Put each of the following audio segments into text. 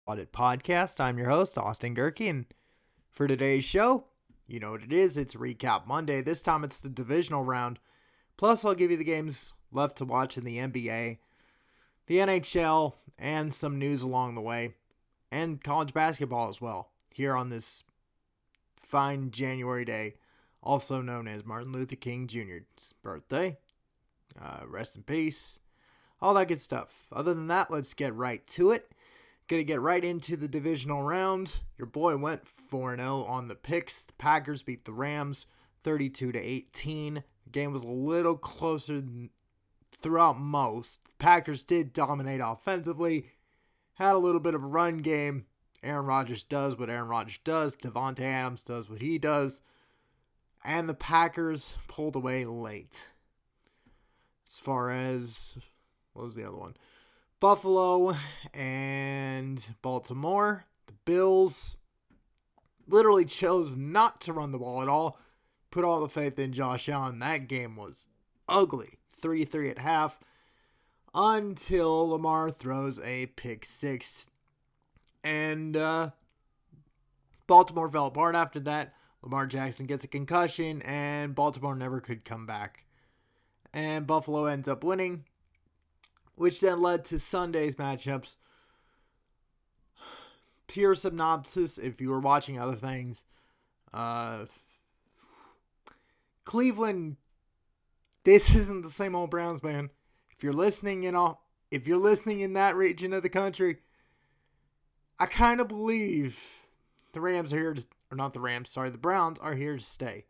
Audit Podcast. I'm your host, Austin Gerke, and for today's show, you know what it is. It's Recap Monday. This time it's the divisional round. Plus, I'll give you the games left to watch in the NBA, the NHL, and some news along the way, and college basketball as well, here on this fine January day, also known as Martin Luther King Jr.'s birthday. Rest in peace. All that good stuff. Other than that, let's get right to it. Gonna get right into the divisional round. Your boy went 4-0 on the picks. The Packers beat the Rams 32-18. The game was a little closer throughout most. The Packers did dominate offensively. Had a little bit of a run game. Aaron Rodgers does what Aaron Rodgers does. Devontae Adams does what he does. And the Packers pulled away late. As far as... what was the other one? Buffalo and Baltimore. The Bills literally chose not to run the ball at all. Put all the faith in Josh Allen. That game was ugly. 3-3 at half. Until Lamar throws a pick six. And Baltimore fell apart after that. Lamar Jackson gets a concussion. And Baltimore never could come back. And Buffalo ends up winning, which then led to Sunday's matchups. Pure synopsis, if you were watching other things. Cleveland, this isn't the same old Browns, man. If you're listening in that region of the country, I kind of believe the Browns are here to stay.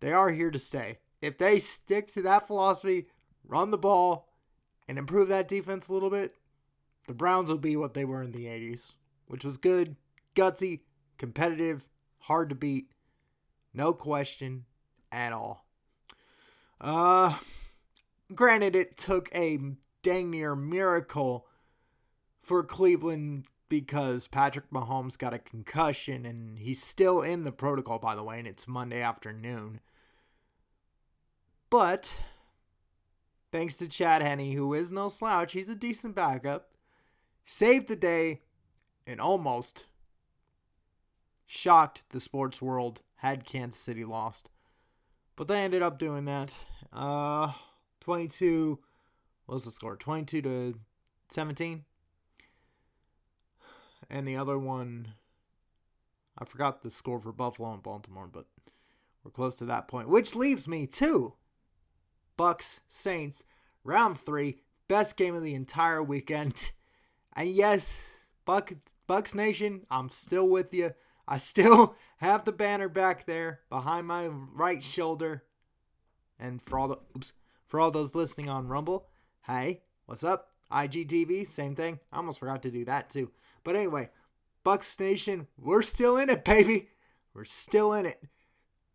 They are here to stay. If they stick to that philosophy, run the ball, and improve that defense a little bit, the Browns will be what they were in the 80s, which was good, gutsy, competitive, hard to beat, no question at all. Granted, it took a dang near miracle for Cleveland because Patrick Mahomes got a concussion, and he's still in the protocol, by the way, and it's Monday afternoon. But thanks to Chad Henne, who is no slouch, he's a decent backup, saved the day and almost shocked the sports world had Kansas City lost. But they ended up doing that. 22, what was the score? 22-17. And the other one, I forgot the score for Buffalo and Baltimore, but we're close to that point. Which leaves me to Bucks, Saints, round 3, best game of the entire weekend. And yes, Bucks Nation, I'm still with you. I still have the banner back there behind my right shoulder. And for all those listening on Rumble, hey, what's up? IGTV, same thing. I almost forgot to do that too. But anyway, Bucks Nation, we're still in it, baby. We're still in it.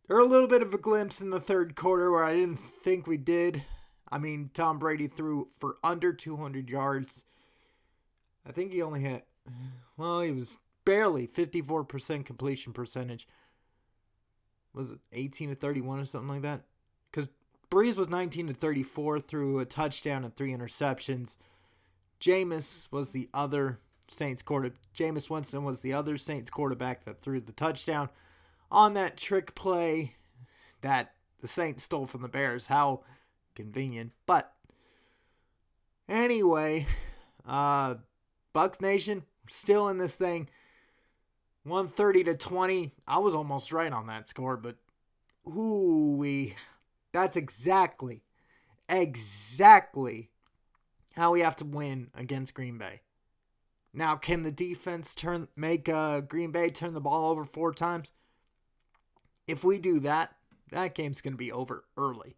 There was a little bit of a glimpse in the third quarter where I didn't think we did. I mean, Tom Brady threw for under 200 yards. I think he only hit, he was barely 54% completion percentage. Was it 18-31 or something like that? Because Breeze was 19-34 through a touchdown and 3 interceptions. Jameis was the other Saints quarterback. Jameis Winston was the other Saints quarterback that threw the touchdown on that trick play that the Saints stole from the Bears. How convenient. But anyway, Bucks Nation, we're still in this thing. 130-20. I was almost right on that score, but that's exactly how we have to win against Green Bay. Now, can the defense make Green Bay turn the ball over 4 times? If we do that, that game's going to be over early.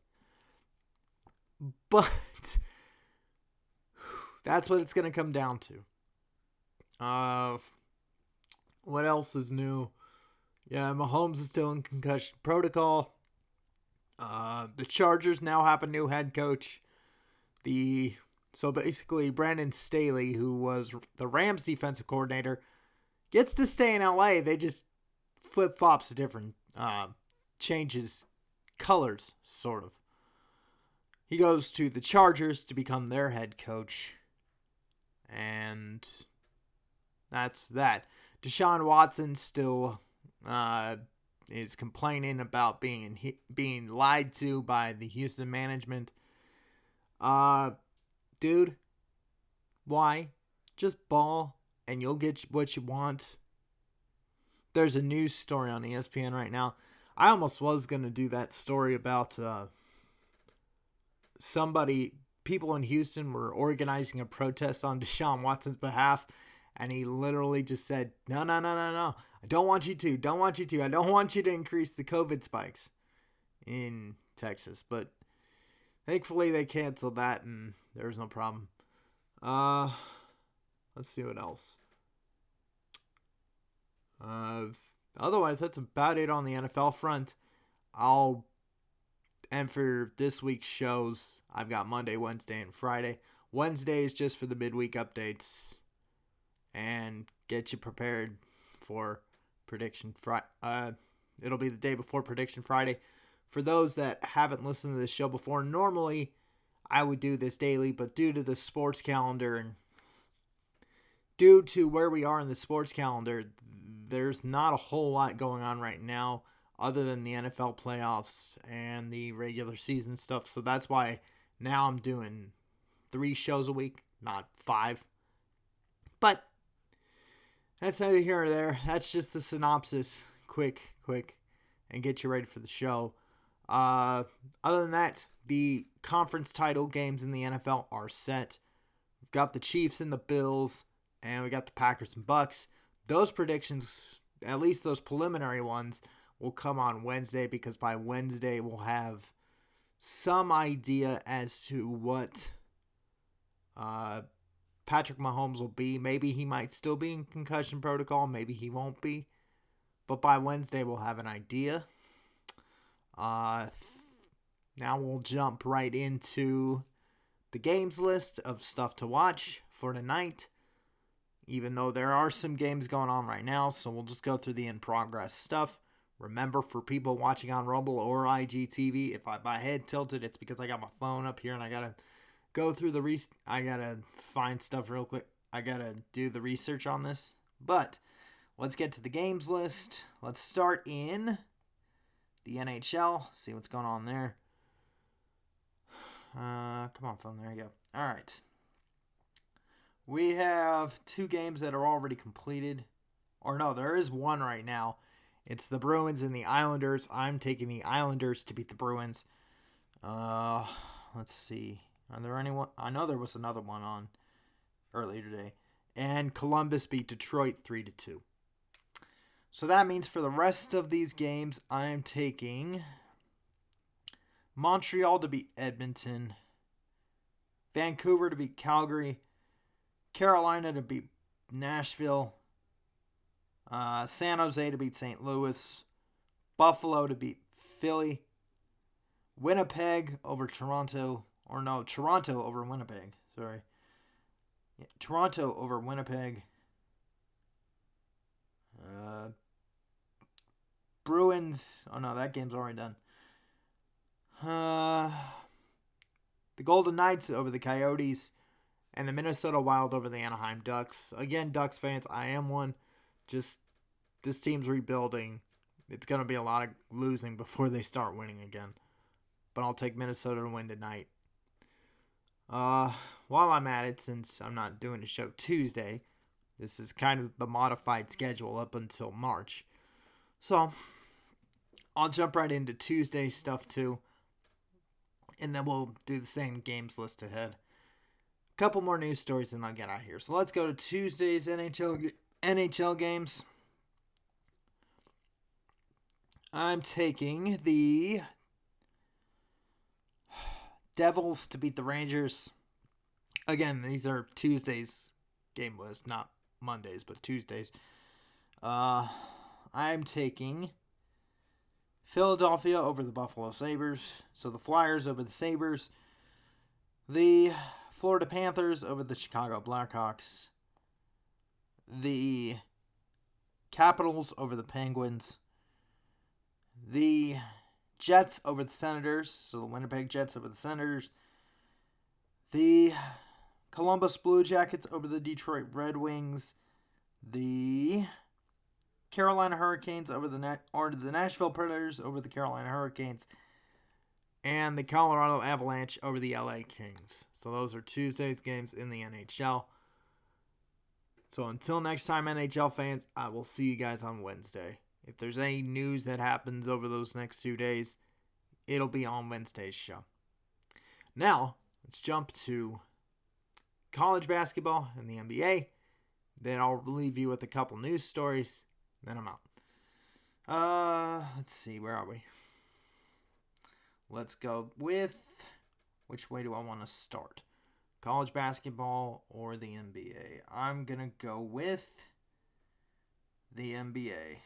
But that's what it's going to come down to. What else is new? Yeah, Mahomes is still in concussion protocol. The Chargers now have a new head coach. So basically, Brandon Staley, who was the Rams defensive coordinator, gets to stay in LA. They just flip-flops different, changes colors, sort of. He goes to the Chargers to become their head coach. And that's that. Deshaun Watson still is complaining about being lied to by the Houston management. Dude, why? Just ball and you'll get what you want. There's a news story on ESPN right now. I almost was going to do that story about people in Houston were organizing a protest on Deshaun Watson's behalf, and he literally just said, no. I don't want you to. I don't want you to increase the COVID spikes in Texas. But thankfully they canceled that, and there was no problem. Let's see what else. Otherwise, that's about it on the NFL front. And for this week's shows, I've got Monday, Wednesday, and Friday. Wednesday is just for the midweek updates and get you prepared for Prediction Friday. It'll be the day before Prediction Friday. For those that haven't listened to this show before, normally I would do this daily, but due to the sports calendar and due to where we are in the sports calendar, there's not a whole lot going on right now other than the NFL playoffs and the regular season stuff. So that's why now I'm doing 3 shows a week, not 5. But that's neither here or there. That's just the synopsis. Quick, and get you ready for the show. Other than that, the conference title games in the NFL are set. We've got the Chiefs and the Bills, and we got the Packers and Bucks. Those predictions, at least those preliminary ones, will come on Wednesday, because by Wednesday we'll have some idea as to what Patrick Mahomes will be. Maybe he might still be in concussion protocol. Maybe he won't be. But by Wednesday we'll have an idea. Now we'll jump right into the games list of stuff to watch for tonight, even though there are some games going on right now, so we'll just go through the in-progress stuff. Remember, for people watching on Rumble or IGTV, if my head tilted, it's because I got my phone up here and I gotta go through I gotta find stuff real quick. I gotta do the research on this. But let's get to the games list. Let's start in the NHL. See what's going on there. Come on, phone. There you go. All right. We have 2 games that are already completed. Or no, there is one right now. It's the Bruins and the Islanders. I'm taking the Islanders to beat the Bruins. Let's see. Are there anyone? I know there was another one on earlier today. And Columbus beat Detroit 3-2. So that means for the rest of these games, I am taking Montreal to beat Edmonton, Vancouver to beat Calgary, Carolina to beat Nashville, San Jose to beat St. Louis, Buffalo to beat Philly, Winnipeg over Toronto, Toronto over Winnipeg, sorry. Yeah, Toronto over Winnipeg, Bruins, that game's already done. The Golden Knights over the Coyotes, and the Minnesota Wild over the Anaheim Ducks. Again, Ducks fans, I am one. Just, this team's rebuilding. It's going to be a lot of losing before they start winning again. But I'll take Minnesota to win tonight. While I'm at it, since I'm not doing a show Tuesday, this is kind of the modified schedule up until March. So, I'll jump right into Tuesday stuff too. And then we'll do the same games list ahead. Couple more news stories and I'll get out of here. So let's go to Tuesday's NHL games. I'm taking the Devils to beat the Rangers. Again, these are Tuesday's game list, not Mondays, but Tuesdays. I'm taking Philadelphia over the Buffalo Sabres. So the Flyers over the Sabres. The Florida Panthers over the Chicago Blackhawks. The Capitals over the Penguins. The Jets over the Senators. So the Winnipeg Jets over the Senators. The Columbus Blue Jackets over the Detroit Red Wings. the Carolina Hurricanes over the Nashville Predators over the Carolina Hurricanes, and the Colorado Avalanche over the LA Kings. So those are Tuesday's games in the NHL. So until next time, NHL fans, I will see you guys on Wednesday. If there's any news that happens over those next 2 days, it'll be on Wednesday's show. Now, let's jump to college basketball and the NBA. Then I'll leave you with a couple news stories. Then I'm out. Let's see. Where are we? Let's go with... Which way do I want to start? College basketball or the NBA? I'm going to go with the NBA.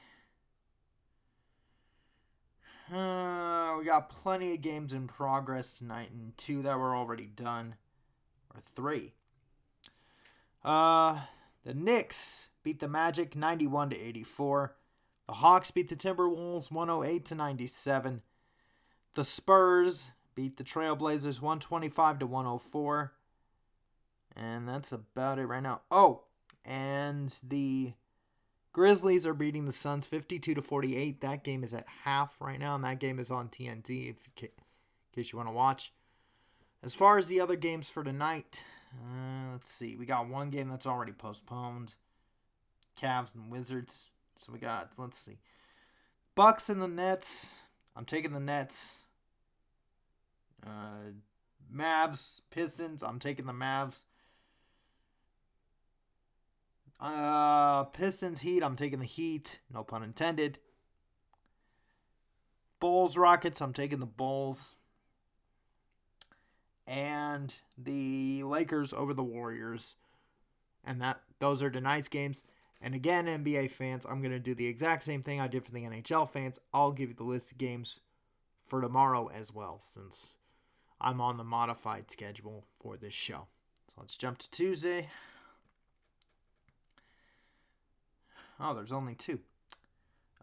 We got plenty of games in progress tonight, and 2 that were already done. Or 3. The Knicks beat the Magic 91-84. The Hawks beat the Timberwolves 108-97. The Spurs beat the Trailblazers 125-104. And that's about it right now. Oh, and the Grizzlies are beating the Suns 52-48. That game is at half right now, and that game is on TNT in case you want to watch. As far as the other games for tonight, let's see. We got one game that's already postponed. Cavs and Wizards. So we got, let's see. Bucks and the Nets. I'm taking the Nets. Mavs, Pistons. I'm taking the Mavs. Pistons, Heat. I'm taking the Heat. No pun intended. Bulls, Rockets. I'm taking the Bulls. And the Lakers over the Warriors. And those are tonight's games. And again, NBA fans, I'm going to do the exact same thing I did for the NHL fans. I'll give you the list of games for tomorrow as well, since I'm on the modified schedule for this show. So let's jump to Tuesday. Oh, there's only 2.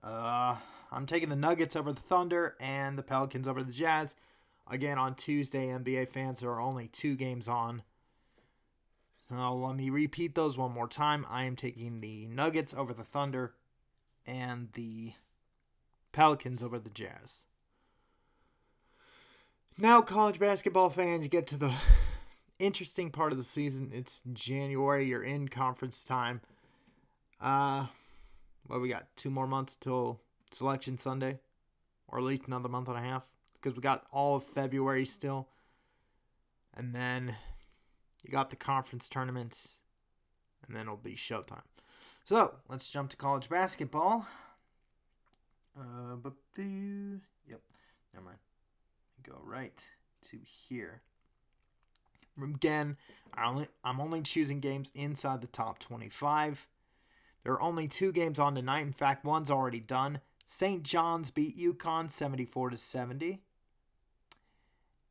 I'm taking the Nuggets over the Thunder and the Pelicans over the Jazz. Again, on Tuesday, NBA fans, there are only 2 games on. Let me repeat those one more time. I am taking the Nuggets over the Thunder and the Pelicans over the Jazz. Now, college basketball fans, get to the interesting part of the season. It's January. You're in conference time. We got 2 more months till Selection Sunday, or at least another month and a half, because we got all of February still. And then you got the conference tournaments, and then it'll be showtime. So, let's jump to college basketball. Yep, never mind. Go right to here. Again, I'm only choosing games inside the top 25. There are only 2 games on tonight. In fact, one's already done. St. John's beat UConn 74-70.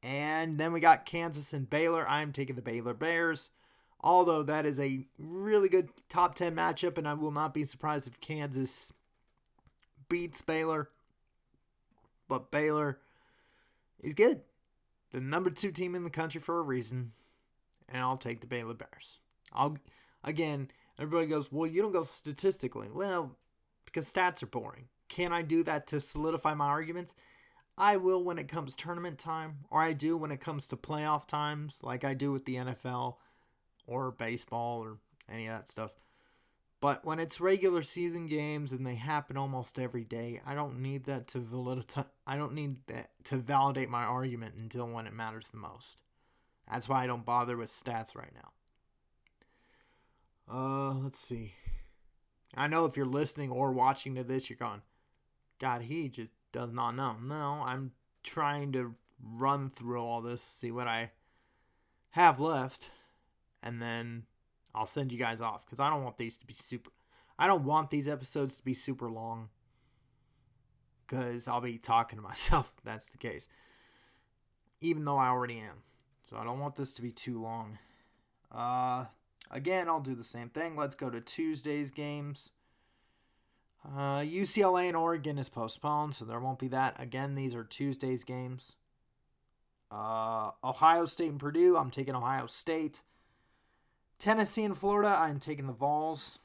And then we got Kansas and Baylor. I'm taking the Baylor Bears. Although that is a really good top 10 matchup, and I will not be surprised if Kansas beats Baylor. But Baylor is good. The number 2 team in the country for a reason. And I'll take the Baylor Bears. Everybody goes, well, you don't go statistically. Well, because stats are boring. Can I do that to solidify my arguments? I will when it comes tournament time, or I do when it comes to playoff times, like I do with the NFL or baseball or any of that stuff. But when it's regular season games and they happen almost every day, I don't need that to validate my argument until when it matters the most. That's why I don't bother with stats right now. Let's see. I know if you're listening or watching to this, you're going, God, he just does not know. No, I'm trying to run through all this, see what I have left, and then I'll send you guys off, because I don't want these episodes to be super long, because I'll be talking to myself if that's the case, even though I already am. So I don't want this to be too long. Again, I'll do the same thing. Let's go to Tuesday's games. UCLA and Oregon is postponed, so there won't be that. Again, these are Tuesday's games. Ohio State and Purdue, I'm taking Ohio State. Tennessee and Florida, I'm taking the Vols.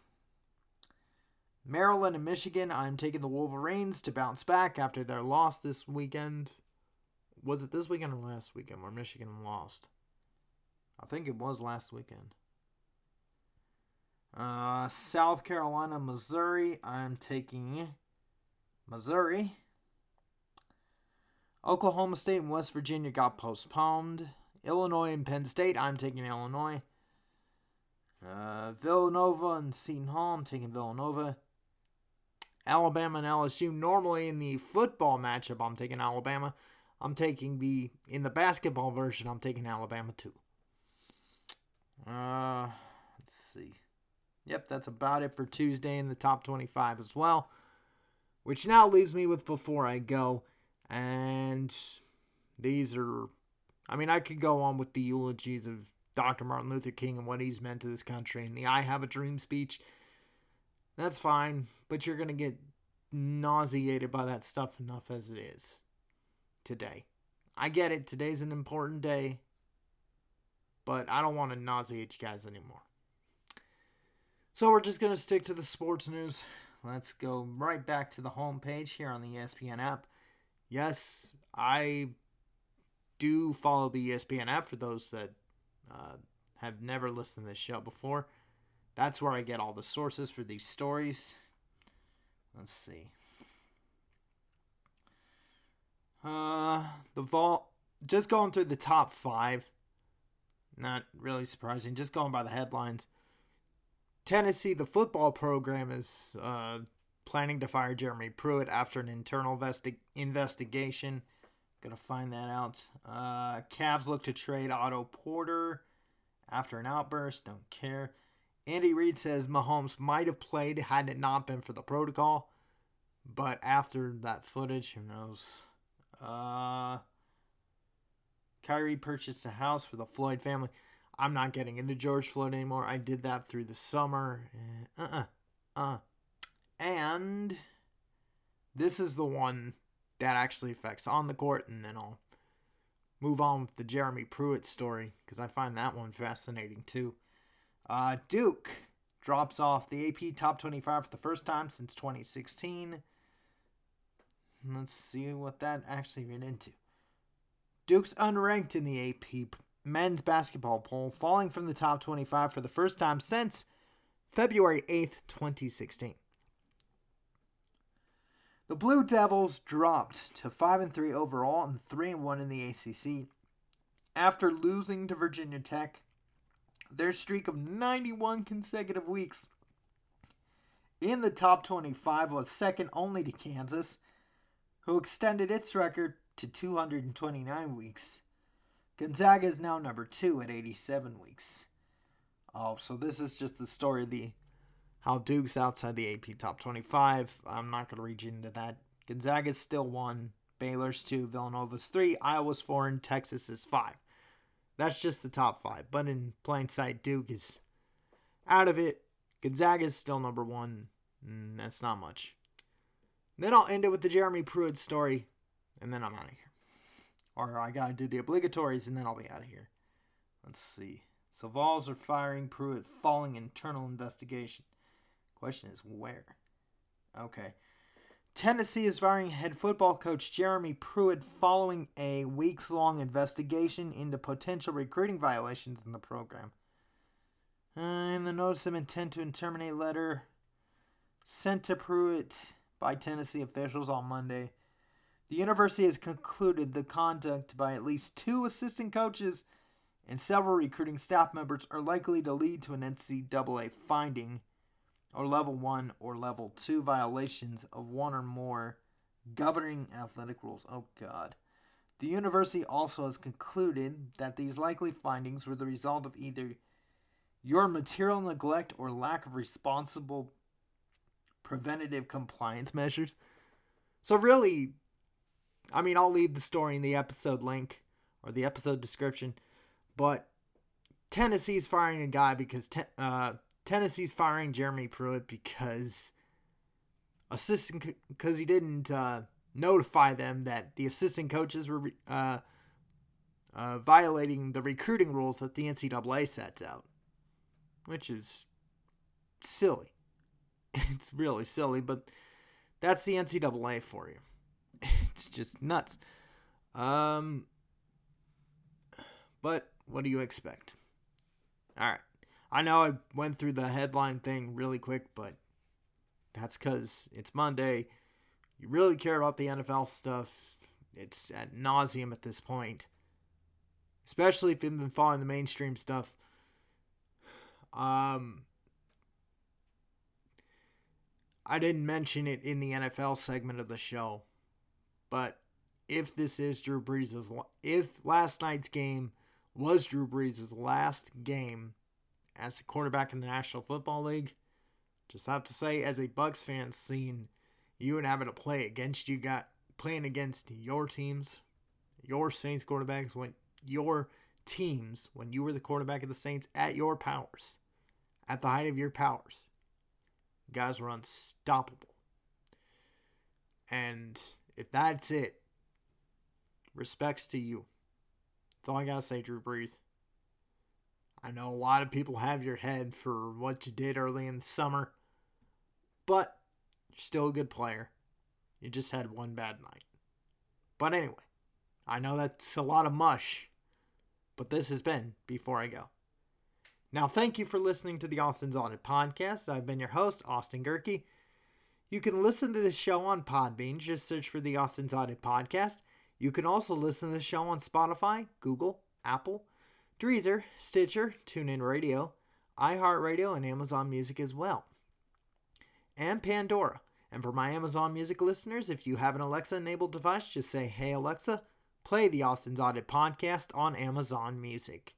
Maryland and Michigan, I'm taking the Wolverines to bounce back after their loss this weekend. Was it this weekend or last weekend where Michigan lost? I think it was last weekend. South Carolina, Missouri, I'm taking Missouri. Oklahoma State and West Virginia got postponed. Illinois and Penn State, I'm taking Illinois. Villanova and Seton Hall, I'm taking Villanova. Alabama and LSU, normally in the football matchup, I'm taking Alabama. In the basketball version, I'm taking Alabama too. Let's see. Yep, that's about it for Tuesday in the top 25 as well. Which now leaves me with Before I Go. And these are, I could go on with the eulogies of Dr. Martin Luther King and what he's meant to this country and the I Have a Dream speech. That's fine, but you're going to get nauseated by that stuff enough as it is today. I get it, today's an important day, but I don't want to nauseate you guys anymore. So we're just going to stick to the sports news. Let's go right back to the homepage here on the ESPN app. Yes, I do follow the ESPN app for those that have never listened to this show before. That's where I get all the sources for these stories. Let's see. Just going through the top 5. Not really surprising. Just going by the headlines. Tennessee, the football program, is planning to fire Jeremy Pruitt after an internal investigation. Gonna find that out. Cavs look to trade Otto Porter after an outburst. Don't care. Andy Reid says Mahomes might have played had it not been for the protocol. But after that footage, who knows? Kyrie purchased a house for the Floyd family. I'm not getting into George Floyd anymore. I did that through the summer. And this is the one that actually affects on the court, and then I'll move on with the Jeremy Pruitt story because I find that one fascinating too. Duke drops off the AP Top 25 for the first time since 2016. Let's see what that actually ran into. Duke's unranked in the AP men's basketball poll, falling from the top 25 for the first time since February 8th, 2016. The Blue Devils dropped to 5-3 overall and 3-1 in the ACC after losing to Virginia Tech. Their streak of 91 consecutive weeks in the top 25 was second only to Kansas, who extended its record to 229 weeks. Gonzaga is now number 2 at 87 weeks. Oh, so this is just the story of how Duke's outside the AP Top 25. I'm not going to read you into that. Gonzaga's still 1, Baylor's 2, Villanova's 3, Iowa's 4, and Texas is 5. That's just the top 5. But in plain sight, Duke is out of it. Gonzaga's still number 1. That's not much. Then I'll end it with the Jeremy Pruitt story, and then I'm out of here. Or I got to do the obligatories, and then I'll be out of here. Let's see. So Vols are firing Pruitt following internal investigation. Question is where? Okay. Tennessee is firing head football coach Jeremy Pruitt following a weeks-long investigation into potential recruiting violations in the program. In the notice of intent to terminate letter sent to Pruitt by Tennessee officials on Monday, the university has concluded the conduct by at least 2 assistant coaches and several recruiting staff members are likely to lead to an NCAA finding or level 1 or level 2 violations of one or more governing athletic rules. Oh, God. The university also has concluded that these likely findings were the result of either your material neglect or lack of responsible preventative compliance measures. So really, I'll leave the story in the episode link or the episode description, but Tennessee's firing a guy because Tennessee's firing Jeremy Pruitt because he didn't notify them that the assistant coaches were violating the recruiting rules that the NCAA sets out, which is silly. It's really silly, but that's the NCAA for you. It's just nuts. But what do you expect? All right. I know I went through the headline thing really quick, but that's because it's Monday. You really care about the NFL stuff. It's ad nauseum at this point. Especially if you've been following the mainstream stuff. I didn't mention it in the NFL segment of the show, but if last night's game was Drew Brees' last game as a quarterback in the National Football League, just have to say, as a Bucs fan, seeing you and having to play against playing against your teams, your Saints quarterbacks, when you were the quarterback of the Saints at your powers, at the height of your powers, you guys were unstoppable. And if that's it, respects to you. That's all I gotta say, Drew Brees. I know a lot of people have your head for what you did early in the summer, but you're still a good player. You just had one bad night. But anyway, I know that's a lot of mush, but this has been Before I Go. Now, thank you for listening to the Austin's Audit Podcast. I've been your host, Austin Gerke. You can listen to this show on Podbean. Just search for the Austin's Audit Podcast. You can also listen to the show on Spotify, Google, Apple, Deezer, Stitcher, TuneIn Radio, iHeartRadio, and Amazon Music as well. And Pandora. And for my Amazon Music listeners, if you have an Alexa-enabled device, just say, "Hey Alexa, play the Austin's Audit Podcast on Amazon Music."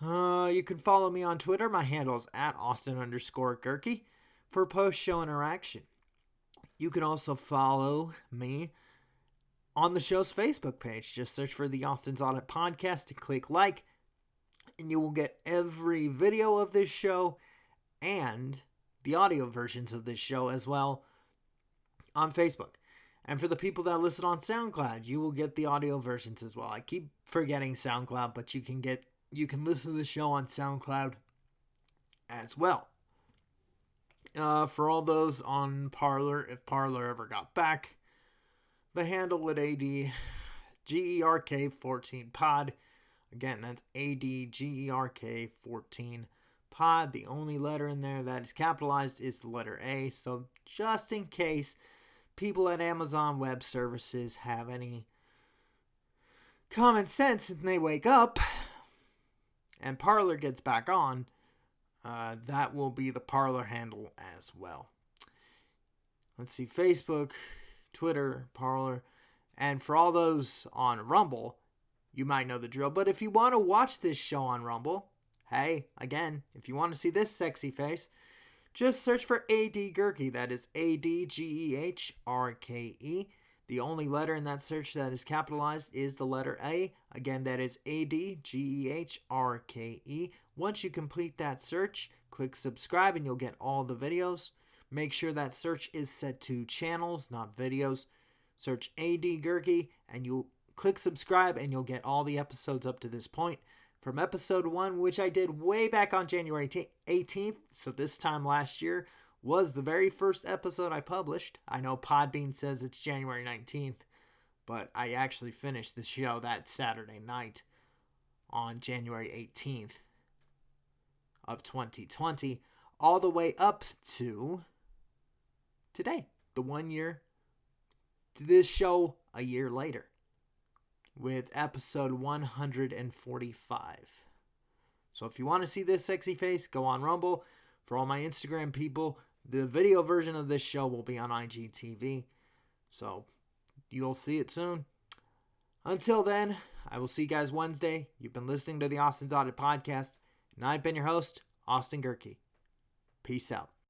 You can follow me on Twitter. My handle is @Austin_Gerke for post-show interaction. You can also follow me on the show's Facebook page. Just search for the Austin's Audit Podcast and click like, and you will get every video of this show and the audio versions of this show as well on Facebook. And for the people that listen on SoundCloud, you will get the audio versions as well. I keep forgetting SoundCloud, but you can listen to the show on SoundCloud as well. For all those on Parler, if Parler ever got back, the handle would ADGERK14pod. Again, that's ADGERK14 pod. The only letter in there that is capitalized is the letter A. So just in case people at Amazon Web Services have any common sense and they wake up and Parler gets back on, that will be the Parler handle as well. Let's see, Facebook, Twitter, Parler, and for all those on Rumble, you might know the drill. But if you want to watch this show on Rumble, hey, again, if you want to see this sexy face, just search for AD Gerke. That is ADGEHRKE. The only letter in that search that is capitalized is the letter A. Again, that is ADGEHRKE. Once you complete that search, click subscribe and you'll get all the videos. Make sure that search is set to channels, not videos. Search AD Gerke and you'll click subscribe and you'll get all the episodes up to this point. From episode 1, which I did way back on January 18th, so this time last year, was the very first episode I published. I know Podbean says it's January 19th, but I actually finished the show that Saturday night on January 18th of 2020, all the way up to today, the 1 year to this show a year later, with episode 145. So if you want to see this sexy face, go on Rumble. For all my Instagram people, the video version of this show will be on IGTV. So you'll see it soon. Until then, I will see you guys Wednesday. You've been listening to the Austin's Audit Podcast, and I've been your host, Austin Gerke. Peace out.